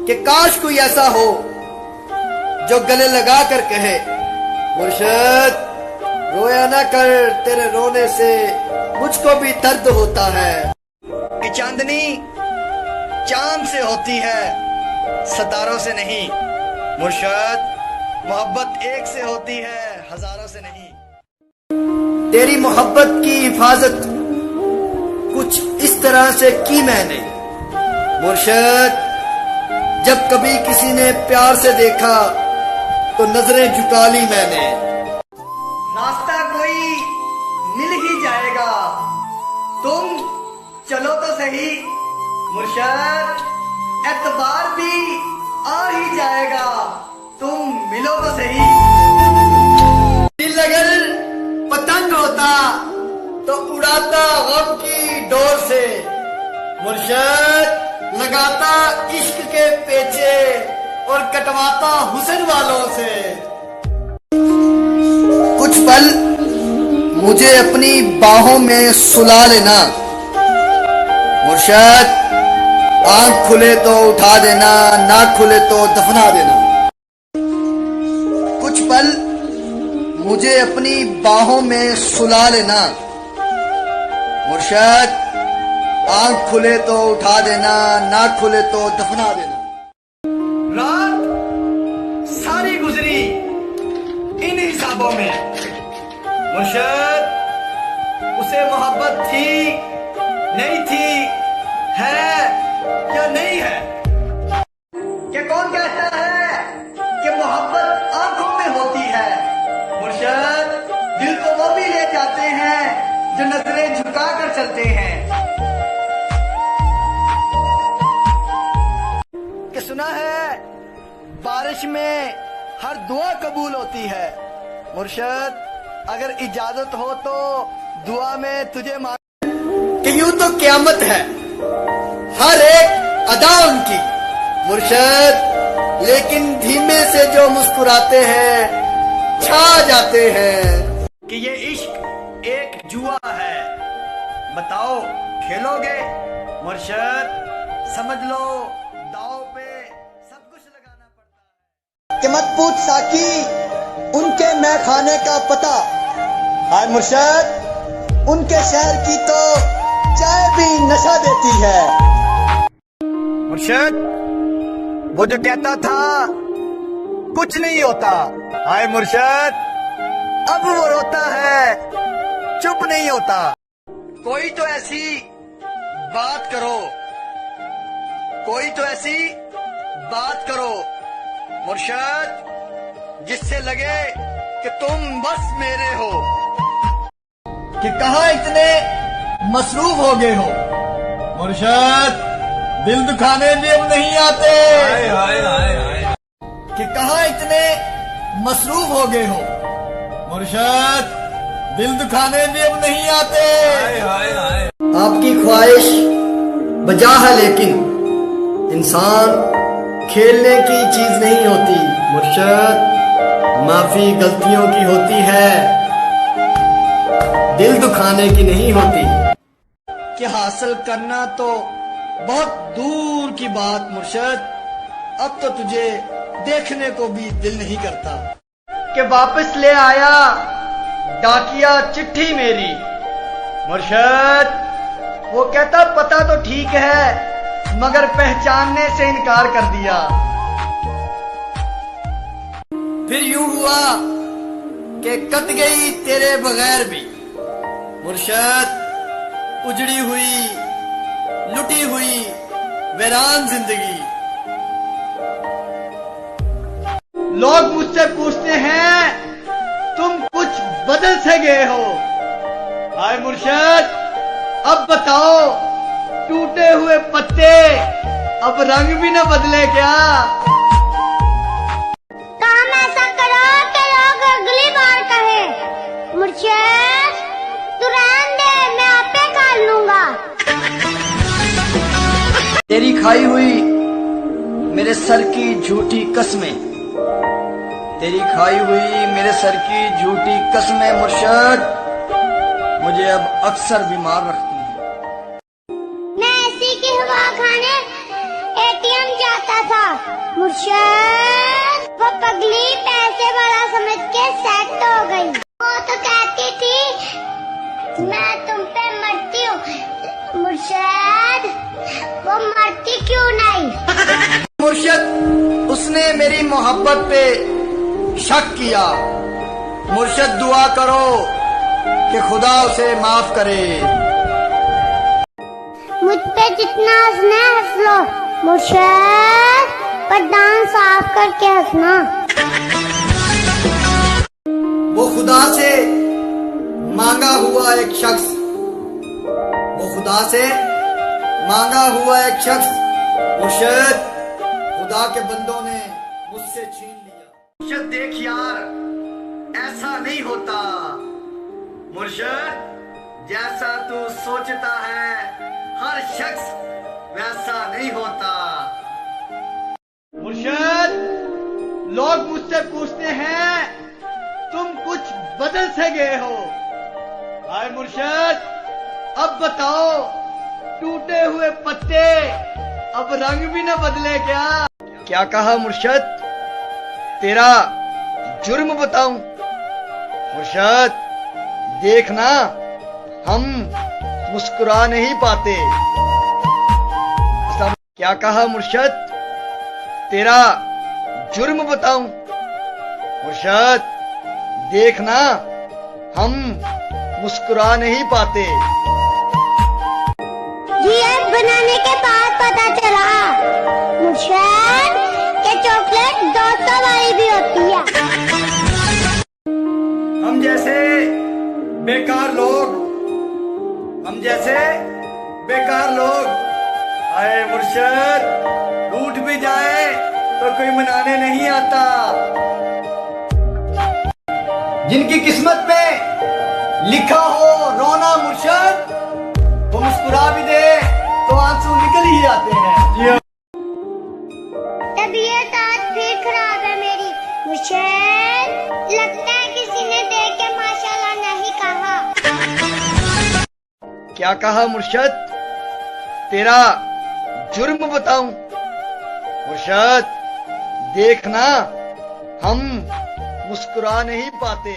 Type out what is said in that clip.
कि काश कोई ऐसा हो जो गले लगा कर कहे, मुर्शद रोया ना कर, तेरे रोने से मुझको भी दर्द होता है। कि चांदनी चांद से होती है, सितारों से नहीं। मुर्शद मोहब्बत एक से होती है, हजारों से नहीं। तेरी मोहब्बत की हिफाजत कुछ इस तरह से की मैंने, मुर्शद जब कभी किसी ने प्यार से देखा तो नजरें झुका ली मैंने। रास्ता कोई मिल ही जाएगा, तुम चलो तो सही। मुर्शद एतबार भी आ ही जाएगा, तुम मिलो तो सही। दिल अगर पतंग होता तो उड़ाता गम की डोर से, मुर्शद लगाता इश्क के पेचे और कटवाता हुस्न वालों से। कुछ पल मुझे अपनी बाहों में सुला लेना, मुर्शद आंख खुले तो उठा देना, ना खुले तो दफना देना। कुछ पल मुझे अपनी बाहों में सुला लेना, मुर्शद आंख खुले तो उठा देना, ना खुले तो दफना देना। रात सारी गुजरी इन हिसाबों में, मुर्शद उसे मोहब्बत थी नहीं थी, है या नहीं है? क्या कौन कहता है कि मोहब्बत आंखों में होती है? मुर्शद दिल को वो भी ले जाते हैं जो नजरें झुका कर चलते हैं। कि सुना है बारिश में हर दुआ कबूल होती है, मुर्शद अगर इजाजत हो तो दुआ में तुझे मांग। कि यूं तो क़यामत है हर एक अदा उनकी, मुर्शद लेकिन धीमे से जो मुस्कुराते हैं छा जाते हैं। कि ये इश्क एक जुआ है, बताओ खेलोगे? मुर्शद समझ लो दाव पे सब कुछ लगाना पड़ता है। कि मत पूछ साकी उनके मैखाने का पता, हाय मुर्शद उनके शहर की तो चाय भी नशा देती है। मुर्शद वो जो कहता था कुछ नहीं होता, हाय मुर्शद अब वो रोता है, चुप नहीं होता। कोई तो ऐसी बात करो, कोई तो ऐसी बात करो मुर्शद जिससे लगे कि तुम बस मेरे हो। कि कहाँ इतने मसरूफ हो गए हो, मुर्शद दिल दुखाने भी अब नहीं आते। हाय हाय हाय हाय। कि कहाँ इतने मसरूफ हो गए हो, मुर्शद दिल दुखाने भी अब नहीं आते। हाय हाय हाय। आपकी ख्वाहिश बजा है लेकिन इंसान खेलने की चीज नहीं होती, मुर्शद माफी गलतियों की होती है, दिल दुखाने की नहीं होती। कि हासिल करना तो बहुत दूर की बात मुर्शद, अब तो तुझे देखने को भी दिल नहीं करता। कि वापस ले आया डाकिया चिट्ठी मेरी, मुर्शद वो कहता पता तो ठीक है मगर पहचानने से इनकार कर दिया। फिर यूं हुआ कि कट गई तेरे बगैर भी, मुर्शद उजड़ी हुई लुटी हुई वीरान जिंदगी। लोग मुझसे पूछते हैं तुम कुछ बदल से गए हो, हाय मुर्शद अब बताओ टूटे हुए पत्ते अब रंग भी न बदले क्या? काम ऐसा करो कि लोग अगली बार कहे मुर्शद तू रहने दे मैं आपे कर लूंगा। तेरी खाई हुई मेरे सर की झूठी कसमें, तेरी खाई हुई मेरे सर की झूठी कसमें मुर्शद मुझे अब अक्सर बीमार रखती है। मैं ऐसी की हवा खाने एटीएम जाता था, मुर्शिद, वो पगली पैसे वाला समझ के सेट हो गई। वो तो कहती थी मैं तुम पे मरती हूँ। मुर्शिद, वो मरती क्यों नहीं? मुर्शिद, उसने मेरी मोहब्बत पे शक किया। मुर्शिद, दुआ करो कि खुदा उसे माफ करे। मुझ पे जितना हंसना है हंस लो मुर्शिद, पर दांत साफ करके हंसना। वो खुदा से मांगा हुआ एक शख्स, वो खुदा से मांगा हुआ एक शख्स मुर्शिद, खुदा के बंदों ने मुझसे छीन लिया। मुर्शिद देख यार, ऐसा नहीं होता। मुर्शिद, जैसा तू सोचता है हर शख्स वैसा नहीं होता। मुर्शिद, लोग मुझसे पूछते हैं तुम कुछ बदल से गए हो। आए मुर्शिद, अब बताओ, टूटे हुए पत्ते अब रंग भी न बदले क्या? क्या कहा मुर्शिद? तेरा जुर्म बताऊं? मुर्शिद, देखना, हम मुस्कुरा नहीं पाते। क्या कहा मुर्शिद? तेरा जुर्म बताऊं? मुर्शिद, देखना, हम मुस्कुरा नहीं पाते। ये बनाने के बाद पता चला मुर्शिद कि चॉकलेट दोस्तों वाली भी होती है। हम जैसे बेकार लोग, हम जैसे बेकार लोग, आए मुर्शिद, रूठ भी जाए तो कोई मनाने नहीं आता। जिनकी किस्मत में लिखा हो रोना मुर्शिद, वो मुस्कुरा भी दे तो आंसू निकल ही आते हैं। तबीयत आज फिर खराब है मेरी मुर्शिद, लगता है किसी ने देख के माशाल्लाह नहीं कहा। क्या कहा मुर्शिद? तेरा जुर्म बताऊं? मुर्शिद, देखना, हम मुस्कुरा नहीं पाते।